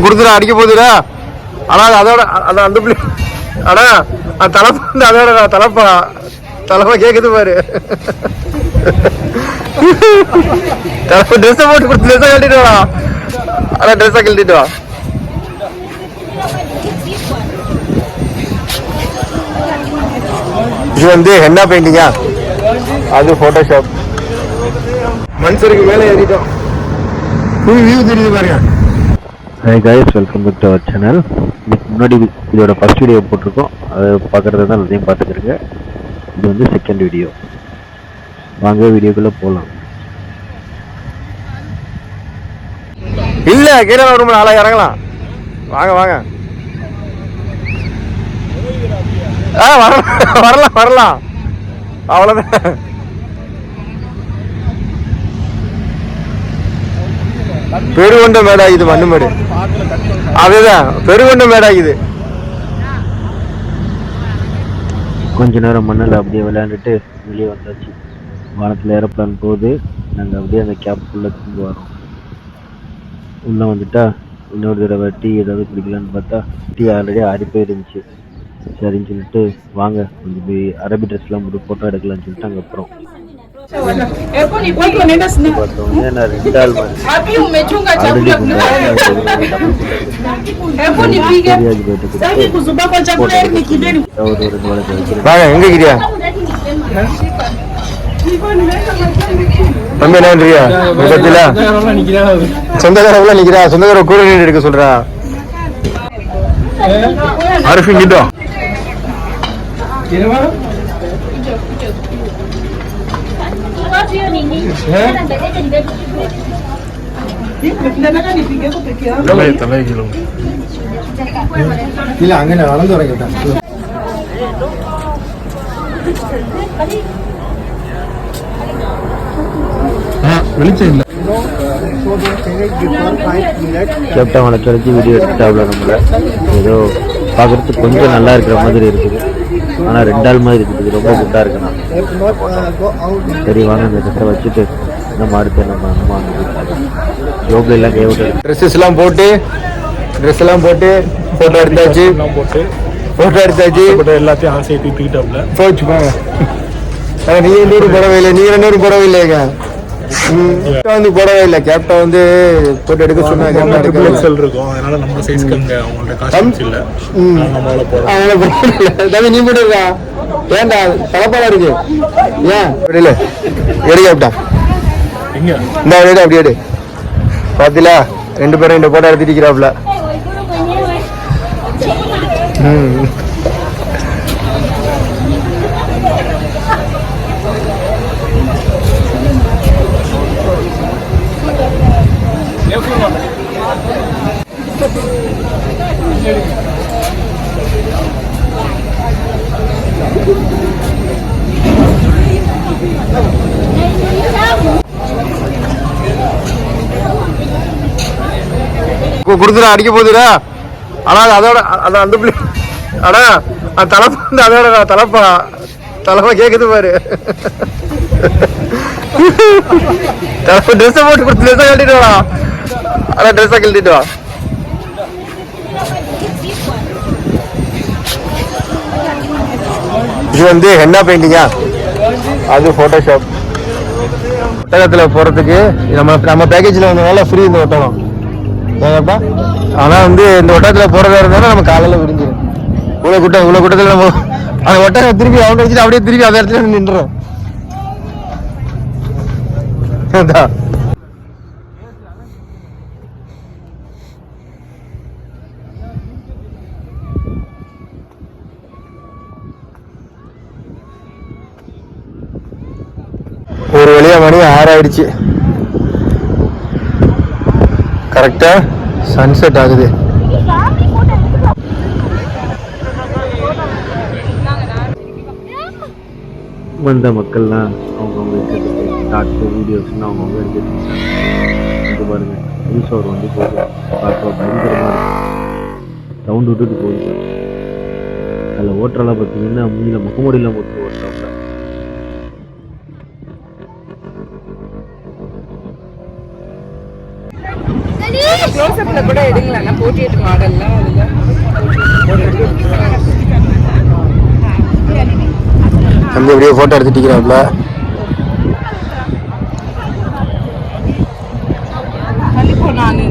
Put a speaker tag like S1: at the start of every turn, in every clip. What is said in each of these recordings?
S1: கொடுத்துடா அடிக்க போகுதுடா. ஆனால் அதோட அந்த பிள்ளை ஆனா தலைப்பு வந்து அதோட தலைப்பா கேக்குது பாரு. தலைப்பு ட்ரெஸ்ஸை போட்டு கொடுத்து ட்ரெஸ்ஸை கழட்டிட்டு வா. அதான் ட்ரெஸ்ஸை கழட்டிட்டு வா. இது வந்து ஹென்னா பெயிண்டிங்கா, அது போட்டோஷாப். மனுஷருக்கு மேலே ஏறிட்டோம். ஃபுல் வியூ தெரியுது பாருங்க.
S2: Hi guys, welcome back to our channel. இதுக்கு முன்னாடி இதோட ஃபர்ஸ்ட் வீடியோ போட்டிருக்கோம், அதை பார்க்குறது தான் அதையும் பார்த்துக்கிறேங்க. இது வந்து செகண்ட் வீடியோ. வாங்க வீடியோக்குள்ளே போகலாம்.
S1: இல்லை கீழே ரொம்ப நாளாக இறங்கலாம். வாங்க வாங்க. வரலாம் அவ்வளோதான். பெருகொண்ட மேடாகுது, மண்ணு மேடு. அதுதான் பெருகொண்ட மேடாகுது.
S2: கொஞ்ச நேரம் மண்ணில் அப்படியே விளையாண்டுட்டு வெளியே வந்தாச்சு. வானத்தில் ஏரோப்ளான் போகுது. நாங்கள் அப்படியே அந்த கேப்புக்குள்ளே திரும்பி வரோம். உள்ளே வந்துட்டா இன்னொரு தடவை டீ ஏதாவது குடிக்கலான்னு பார்த்தா டீ ஆல்ரெடி ஆறி போயிருந்துச்சு. சரின்னு சொல்லிட்டு வாங்க கொஞ்சம் போய் அரபி ட்ரெஸ்லாம் போட்டு ஃபோட்டோ எடுக்கலாம்னு சொல்லிட்டு அங்கே அப்புறம்
S1: சொந்தக்கார நிக்கிறா, சொந்தக்கார கூட எடுக்க சொல்றா. அரிசிங்கிட்டோம். இல்ல அங்க வளர்ந்து வரேன். வெளிச்சம் இல்லை.
S2: கேப்டன் வளர்ச்சி வீடியோ எடுத்தாப்ல நம்மள ஏதோ பார்க்குறதுக்கு கொஞ்சம் நல்லா இருக்கிற மாதிரி இருக்குது. ஆனால் 2 ஆள் மாதிரி இருக்குது, ரொம்ப குட்டாக இருக்குண்ணா. சரி வாங்க இந்த ட்ரெஸ்ஸை வச்சுட்டு நம்ம அடுத்து நம்ம யோகா எல்லாம் கைவிட்டு
S1: ட்ரெஸ் எல்லாம் போட்டு ஃபோட்டோ எடுத்தாச்சு.
S2: எல்லாத்தையும் ஆசையை தூக்கிட்டாப்ல
S1: போச்சு. போங்க. நீ 200 போடவே இல்லை, நீ 200 போடவே இல்லைங்க. வந்து போடவே இல்லை. கேப்டன் வந்து போட்டோ எடுக்க சொன்னாங்க. நீ போட்டு இருக்கா ஏன்டா தலைப்பாடா இருக்கு. ஏன் எடு கேப்டன், இந்த எடு அப்படி எடு. பாத்தீங்களா 2 பேரும் 2 போட்டோ எடுத்துக்கிறாப்ல. கொடுத்துடா அடிக்க போகுதுடா. ஆனால் அதோட அந்த பிள்ளை ஆனா தலைப்பு வந்து அதோட தலைப்பா கேக்குது பாரு. தலைப்பு ட்ரெஸ்ஸை போட்டு கொடுத்து ட்ரெஸ்ஸை கழட்டிட்டு வா. அதான் ட்ரெஸ்ஸை கழட்டிட்டு வா. இது வந்து ஹென்னா பெயிண்டிங்கா, அது போட்டோஷாப். ஒட்டகத்தில் போகிறதுக்கு நம்ம பேக்கேஜில் வந்ததுனால ஃப்ரீ இந்த ஒட்டகம். ஏங்கப்பா ஆனால் வந்து இந்த ஒட்டகத்தில் போகிறதா இருந்தாலும் நம்ம காலையில் விரிஞ்சிடும். இவ்வளோ கூட்டத்தில் நம்ம அந்த ஒட்டகம் திருப்பி அவங்க வச்சுட்டு அப்படியே திருப்பி அந்த இடத்துல நின்றுடும். ஒரு வழியா மணி 6 ஆயிடுச்சு. கரெக்டா சன்செட் ஆகுது.
S2: வந்த மக்கள்லாம் அவங்கவுங்க எடுத்துட்டு ஷார்ட்ஸு வீடியோஸ்ன்னு அவங்கவுங்க எடுத்துட்டு பாருங்க. ஈஸ்வர் வந்து போகுது, பார்க்க பயங்கரமாக இருக்கு. சவுண்டு விட்டுட்டு போகுது. அதில் ஓட்டுறலாம் பார்த்தீங்கன்னா மூணில் முகமூடிலாம் போட்டு ஓட்டுறாங்க.
S3: க்ளோஸ்அப்ல கூட எடுங்களா 48 மாடல்லாம் அதுல
S1: தம்பி அப்படியே ஃபோட்டோ எடுத்துட்டிக்கிறாப்புல.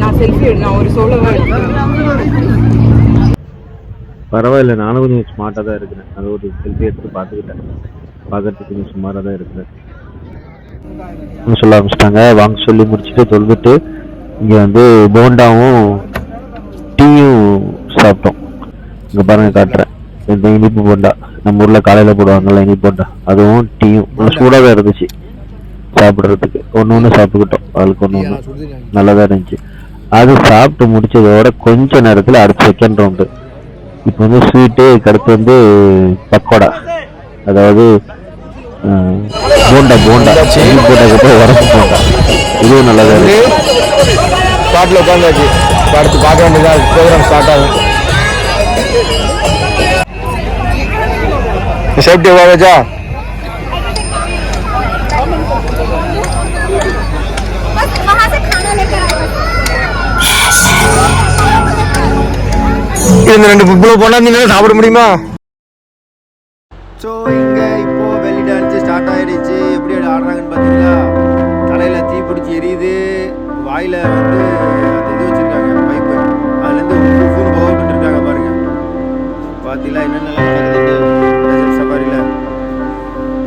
S3: நான் செல்ஃபி எடுத்தேன் ஒரு சோலோவா
S2: பரவாயில்ல, நானும் கொஞ்சம் ஸ்மார்ட்டாக தான் இருக்கிறேன். அது ஒரு செல்ஃபி எடுத்து பார்த்துக்கிட்டேன். பார்க்கறதுக்கு கொஞ்சம் சுமாராக தான் இருக்கிறேன். சொல்ல ஆரம்பிச்சிட்டாங்க. வாங்க சொல்லி முடிச்சுட்டு தொழுதுட்டு இங்கே வந்து போண்டாவும் டீயும் சாப்பிட்டோம். இங்கே பாருங்க காட்டுறேன். இந்த இனிப்பு போண்டா நம்ம ஊரில் காலையில் போடுவாங்கல்ல இனிப்பு போண்டா, அதுவும் டீயும் சூடாக தான் இருந்துச்சு சாப்பிட்றதுக்கு. ஒன்று சாப்பிட்டுக்கிட்டோம். அதுக்கு ஒன்று நல்லா தான் இருந்துச்சு. அது சாப்பிட்டு முடிச்சதோட கொஞ்ச நேரத்தில் அடுத்த செகண்ட் ரவுண்டு இப்போ வந்து ஸ்வீட்டு, அடுத்து வந்து பக்கோடா, அதாவது போண்டா போண்டாக்கு அப்புறம் உரப்பு போண்டா, இதுவும் நல்லா தான் இருக்கு.
S1: ஸ்பாட்டில் உட்காந்தாச்சு. அடுத்து பார்க்க வேண்டியதான், ப்ரோக்ராம் ஸ்டார்ட் ஆகும். சேஃப்டி வாங்கச்சா இந்த 2 புப்புல போனா நீங்க சாப்பிட முடியுமா? ஸோ இங்கே இப்போ வெளி டான்ஸ் ஸ்டார்ட் ஆயிடுச்சு. எப்படி ஆடுறாங்கன்னு பார்த்தீங்களா? தலையில் தீ பிடிச்சி எரியுது, வாயில் வந்து அந்த இது வச்சுருக்காங்க பைப்பு, அதுலேருந்து ஃபுல் போட்டு இருக்காங்க பாருங்க. பார்த்தீங்களா என்னென்ன சஃபாரியில்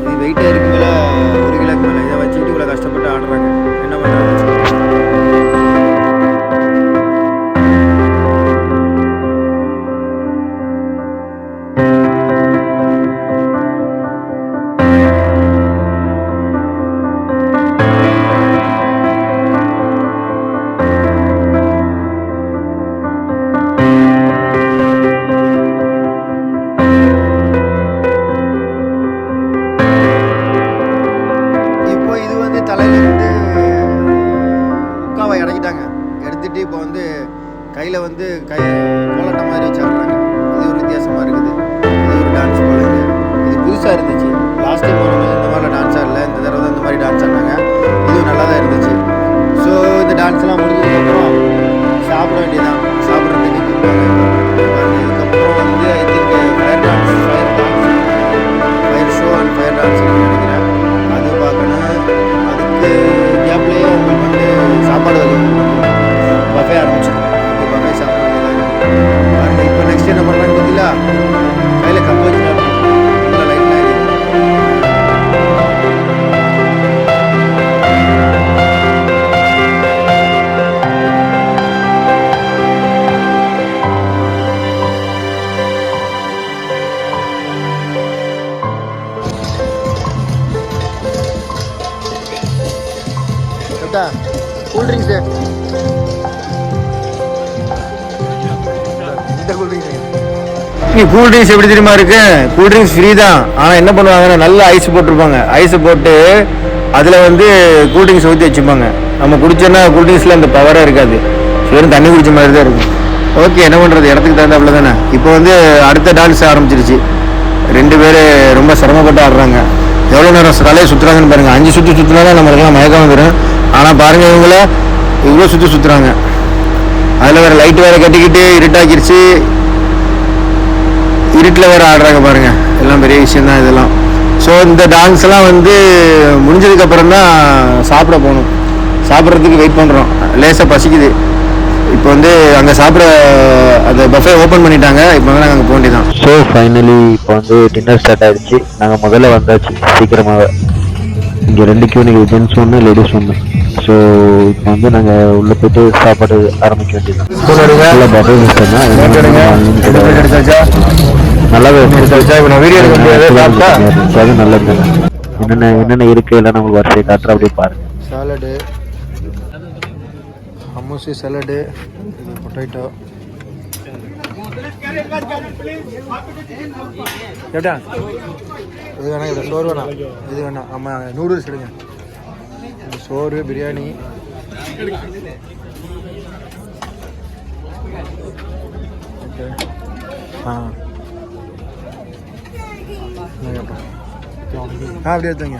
S1: இது வெயிட்டாக இருக்குங்களா? 1 கிலோக்கு மேலே இதை வச்சுக்கிட்டு இவ்வளோ கஷ்டப்பட்டு ஆடுறாங்க. என்ன பண்ணுறாங்க? இப்போ வந்து கையில் வந்து கோலாட்டம் மாதிரி வச்சு ஆடுறாங்க. இது ஒரு வித்தியாசமாக இருக்குது. இது ஒரு டான்ஸ் போடுது. இது புதுசாக இருந்துச்சு. லாஸ்ட் டைம் வரும்போது இந்த மாதிரிலாம் டான்ஸ் ஆடல, இந்த தடவை தான் இந்த மாதிரி டான்ஸ் ஆடினாங்க. இதுவும் நல்லா தான் இருந்துச்சு. ஸோ இந்த டான்ஸ்லாம் முடிஞ்சதுக்கப்புறம் சாப்பிட வேண்டியதான். சாப்பிட்றதுக்கு இதுக்கப்புறம் வந்து I think fire show and fire dance நினைக்கிறேன். அது பார்க்கணும். அதுக்கு கேப்லேயே உங்களுக்கு வந்து சாப்பாடு பஃபே ஆரம்பிச்சிடும். இப்போ பஃபே சாப்பிட்றது இப்போ நெக்ஸ்ட் என்ன பண்ணுறாங்க பார்த்தீங்களா? கையில் கப் வச்சு லைட்லாம் கூல் ட்ரிங்க்ஸு கூல் ட்ரிங்க்ஸ் எப்படி தெரியுமா இருக்கு? கூல் ட்ரிங்க்ஸ் ஃப்ரீ தான். ஆனால் என்ன பண்ணுவாங்கன்னா நல்ல ஐஸ் போட்டிருப்பாங்க. ஐஸை போட்டு அதில் வந்து கூல் ட்ரிங்க்ஸ் ஊற்றி வச்சுப்பாங்க. நம்ம குடிச்சோன்னா கூல் ட்ரிங்க்ஸில் அந்த பவராக இருக்காது, வெறும் தண்ணி குடிச்ச மாதிரி தான் இருக்கும். ஓகே, என்ன பண்ணுறது, இடத்துக்கு தகுந்தாப்புல தானே. இப்போ வந்து அடுத்த டான்ஸ் ஆரம்பிச்சிருச்சு. 2 பேர் ரொம்ப சிரமப்பட்டு ஆடுறாங்க. எவ்வளோ நேரம் தலையை சுற்றுறாங்கன்னு பாருங்கள். 5 சுற்று சுற்றினாலும் நம்மளுக்கெல்லாம் மயக்கம் வந்துடும். ஆனால் பாருங்கள், இவங்கள இவ்வளோ சுற்றுறாங்க. அதில் வேறு லைட் வேறு கட்டிக்கிட்டு இருட்டாக்கிடுச்சு. இருட்டில் வேறு ஆடுறாங்க பாருங்கள். எல்லாம் பெரிய விஷயந்தான் இதெல்லாம். ஸோ இந்த டான்ஸ்லாம் வந்து முடிஞ்சதுக்கப்புறம் தான் சாப்பிட போகணும். சாப்பிட்றதுக்கு வெயிட் பண்ணுறோம். லேசாக பசிக்குது. இப்போ வந்து அங்கே சாப்பிட அந்த பஃபே ஓப்பன் பண்ணிட்டாங்க. இப்போ வந்து நாங்கள் அங்கே போக வேண்டியதான்.
S2: ஸோ ஃபைனலி இப்போ வந்து டின்னர் ஸ்டார்ட் ஆகிடுச்சு. நாங்கள் முதல்ல வந்தாச்சு சீக்கிரமாக. இங்கே 2 கியூ, நீங்கள் ஜென்ஸ் 1 லேடிஸ் 1. ஸோ இப்போ வந்து நாங்கள் உள்ளே போய்ட்டு சாப்பாடு ஆரம்பிக்க வேண்டியதான். நல்லா பஃபே சிஸ்டம் தான். நல்லாவே அது நல்லது. என்னென்ன இருக்குது எல்லாம் நம்மளுக்கு வரிசையை காட்டுற அப்படியே பாருங்கள்.
S1: சாலடு, ஹம்மூசி சாலடு, இது பொட்டேட்டோ. எப்படா இது வேணாம், இது சோறு வேணாம், இது வேணாம். ஆமாம், நூடுல்ஸ் எடுங்க. சோறு, பிரியாணி. அப்படி எடுத்துங்க.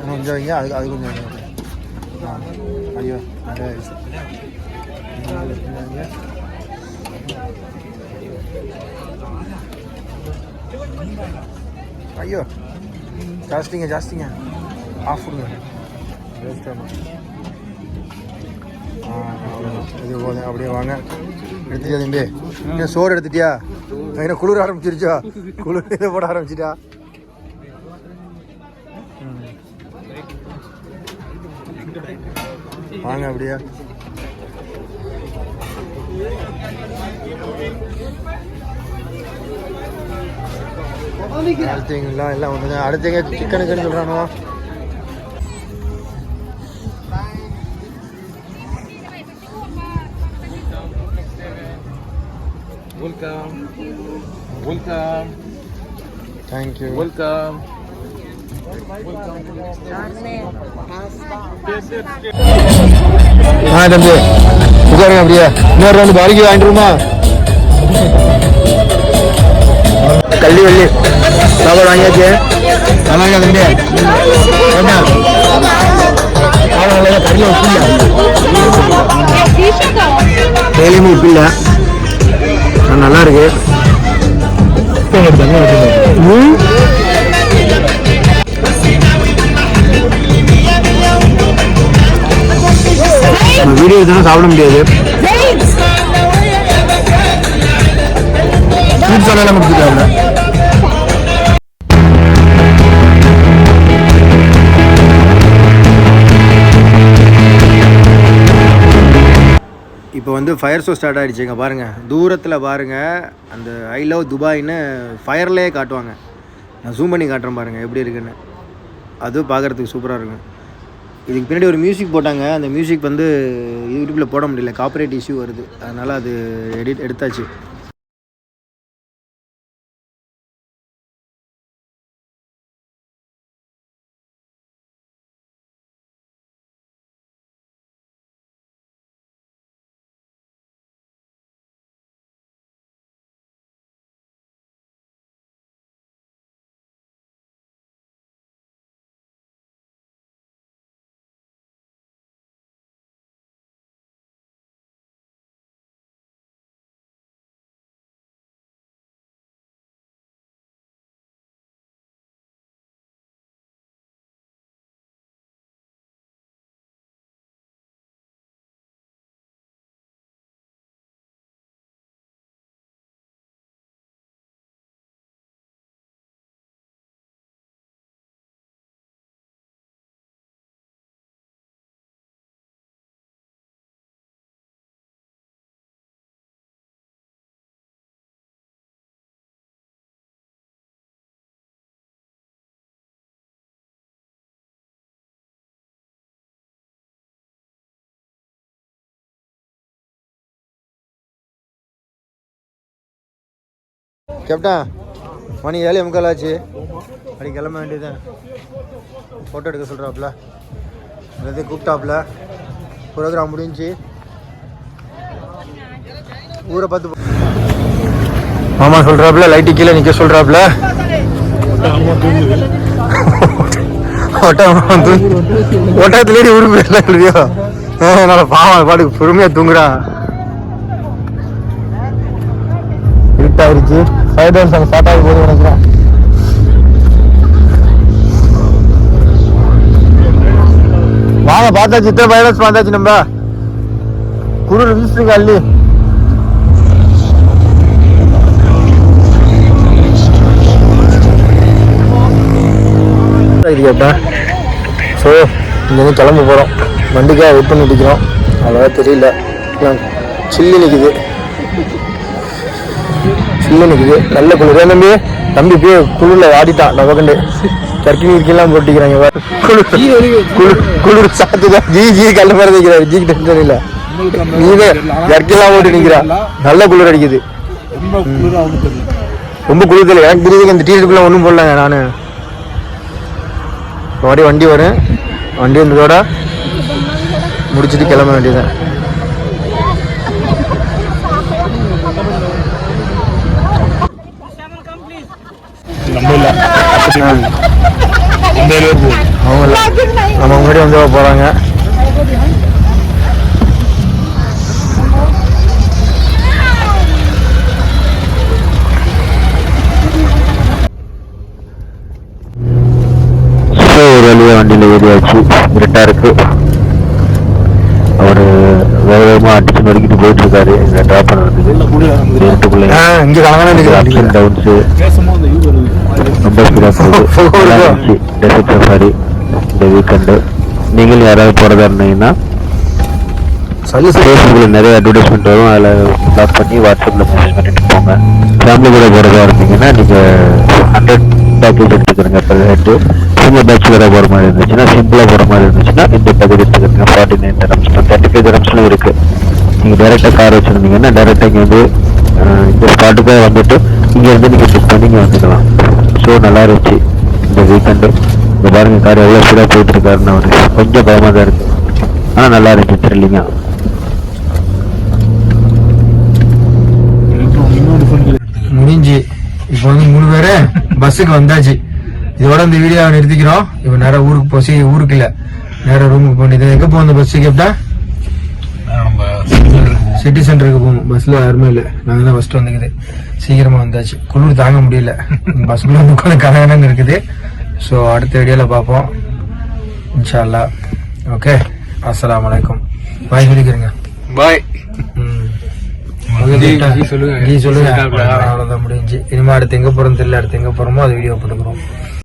S1: கொஞ்சம் வைங்க, அது கொஞ்சம் ஐயோ ஐயோ ஜாஸ்திங்க ஆஃப் கொடுங்க இது போதும் அப்படியே வாங்க எடுத்துட்டியா தம்பி இன்னும் சோறு எடுத்துட்டியா என்ன குளிர் ஆரம்பிச்சிருச்சா குளிர் இதை போட ஆரம்பிச்சிட்டா வாங்க அப்படியே அடுத்தீங்களா எல்லாம் ஒன்று அடுத்தங்க சிக்கனுக்குன்னு சொல்கிறானோ
S4: Welcome.
S1: Thank you.
S4: Welcome.
S1: தம்பி உட்காருங்க அப்படியே இன்னொரு ரெண்டு பாரிக்கு வாங்கிட்டுருமா கல்வி வெள்ளி சாப்பாடு வாங்கியாச்சு நல்லா தம்பி என்ன கடையில் உப்பு இல்லை டெய்லியுமே உப்பு இல்லை நல்லா இருக்கு வீடியோ எடுத்தா சாப்பிட முடியாது ஸ்வீட் சாலெல்லாம் முடிச்சுட்டாங்க இப்போ வந்து ஃபயர் ஷோ ஸ்டார்ட் ஆகிடுச்சுங்க பாருங்கள் தூரத்தில் பாருங்கள் அந்த ஐ லவ் துபாய்னு ஃபயர்லேயே காட்டுவாங்க நான் ஜூம் பண்ணி காட்டுறேன் பாருங்கள் எப்படி இருக்குன்னு அதுவும் பார்க்குறதுக்கு சூப்பராக இருக்கும் இதுக்கு பின்னாடி ஒரு மியூசிக் போட்டாங்க அந்த மியூசிக் வந்து யூடியூப்பில் போட முடியல காப்பிரைட் இஷ்யூ வருது அதனால் அது எடுத்தாச்சு கேப்டன் மணி 7:45 ஆச்சு அப்படி கிளம்ப வேண்டியதுதான் ஃபோட்டோ எடுக்க சொல்கிறாப்புல எல்லாத்தையும் கூப்பிட்டாப்புல ப்ரோக்ராம் முடிஞ்சு ஊரை பார்த்து மாமா சொல்கிறாப்புல லைட்டு கீழே நிற்க சொல்கிறாப்புல ஒட்டகத்துலேடி ஊருக்கு போயிடலாம் இல்லையோ என்னால் பாவம் பாட்டுக்கு பொறுமையாக தூங்குறான் இருட்டாயிருச்சு ஃபயர் டான்ஸ் அங்கே ஸ்டார்ட் ஆகி போது நினைக்கிறேன் வாங்க பார்த்தாச்சு இத்தனை ஃபயர் டான்ஸ் பார்த்தாச்சு நம்ம குளிர் வீசுங்க அள்ளி இது கேட்டா ஸோ இங்கேருந்து கிளம்ப போகிறோம் வண்டிக்காக வெயிட் பண்ணிட்டு இருக்கிறோம் அவ்வளோவா தெரியல சில்லு நிற்குது நல்ல குளிர் தம்பி தம்பி போய் குளிரில் வாடிட்டான் நமக்கு சர்க்கி நீர்க்கெல்லாம் போட்டிக்கிறாங்க குளிர் சாத்துதான் ஜி கல்ல மாதிரி நிற்கிறாரு ஜிக்கு டென்ஷன் இல்லை நீங்க ஜர்க்கெல்லாம் போட்டு நிற்கிறான் நல்ல குளிர் அடிக்குது ரொம்ப குளிர் தெரியல எனக்கு தெரியுது இந்த டீஷர்ட்டுக்குலாம் ஒன்றும் போடலாங்க நான் மறுபடியும் வண்டி வரும் வண்டி வந்ததோட முடிச்சுட்டு கிளம்ப வேண்டியதான் அவங்க முன்னாடி வந்து போகிறாங்க
S2: ஒரு வழியாக வண்டியில் ஏறியாச்சு. இருட்டாக இருக்கு. அவர் வேகமாக அடிச்சு நொறுக்கிட்டு போயிட்டு இருக்காரு. எங்களை ட்ராப் பண்ணுறதுக்கு இருட்டுக்குள்ளே
S1: இங்க
S2: அப்ஸ் அண்ட் டவுன்ஸு ரொம்ப ஸ்பீடாக போகுது. டெசர்ட் சஃபாரி இந்த வீக்கெண்டு. நீங்களும் யாராவது போகிறதா இருந்தீங்கன்னா ஃபேஸ்புக்கில் நிறைய அட்வர்டைஸ்மெண்ட் வரும். அதில் லாக் பண்ணி வாட்ஸ்அப்பில் மெசேஜ் பண்ணிட்டு போங்க. ஃபேமிலி கூட போகிறதா இருந்தீங்கன்னா நீங்கள் 100 பேக்கேஜ் எடுத்துக்கிறீங்க பெர் ஹெட்டு. சிங்கிள் பேச்சுலராக போகிற மாதிரி இருந்துச்சுன்னா, சிம்பிளாக போகிற மாதிரி இருந்துச்சுன்னா இந்த பேக்கேஜ் எடுத்துக்கிறீங்க. 49 dirhams, 35 dirhamsலும் இருக்குது. நீங்கள் டேரெக்டாக கார் வச்சுருந்தீங்கன்னா டேரெக்டாக இங்கே வந்து இந்த ஸ்பாட்டுக்காக வந்துட்டு இங்கேருந்து நீங்கள் புக் பண்ணி இங்கே வந்துக்கலாம். ஸோ நல்லா இருந்துச்சு இந்த வீக்கெண்டு. இந்த பாருங்க கார் எவ்வளோ ஸ்பீடாக போயிட்டு இருக்காருன்னு அவர் கொஞ்சம் பயமாக தான் இருக்குது. ஆனால் நல்லா இருந்துச்சு த்ரில்லிங்காக.
S1: முடிஞ்சு இப்போ வந்து 3 பேரு பஸ்ஸுக்கு வந்தாச்சு. இதோட இந்த வீடியோ நிறுத்திக்கிறோம். இப்போ நேரம் ஊருக்கு போச்சு. ஊருக்கு இல்ல, நேரம் ரூமுக்கு போனது. எங்க போகணும் பஸ்ஸுக்கு? எப்படா சிட்டி சென்டருக்கு போகணும். பஸ்ல யாருமே இல்லை, நாங்க தான் ஃபர்ஸ்ட் வந்துக்குது. சீக்கிரமா வந்தாச்சு. குளிர் தாங்க முடியல. பஸ்ல வந்து உட்காந்து கலகலன்னு இருக்குது. ஸோ அடுத்த வீடியோல பார்ப்போம் இன்ஷா அல்லாஹ். ஓகே, அஸ்ஸலாமு அலைக்கும். பாய் சொல்லிக்கிறேங்க.
S4: பாய்.
S1: சொல்லுங்க. அவ்வளவுதான் முடிஞ்சு. இனிமே அடுத்து எங்க போறோம் தெரியல. அடுத்து எங்க போறோமோ அது வீடியோ போட்டுக்கிறோம்.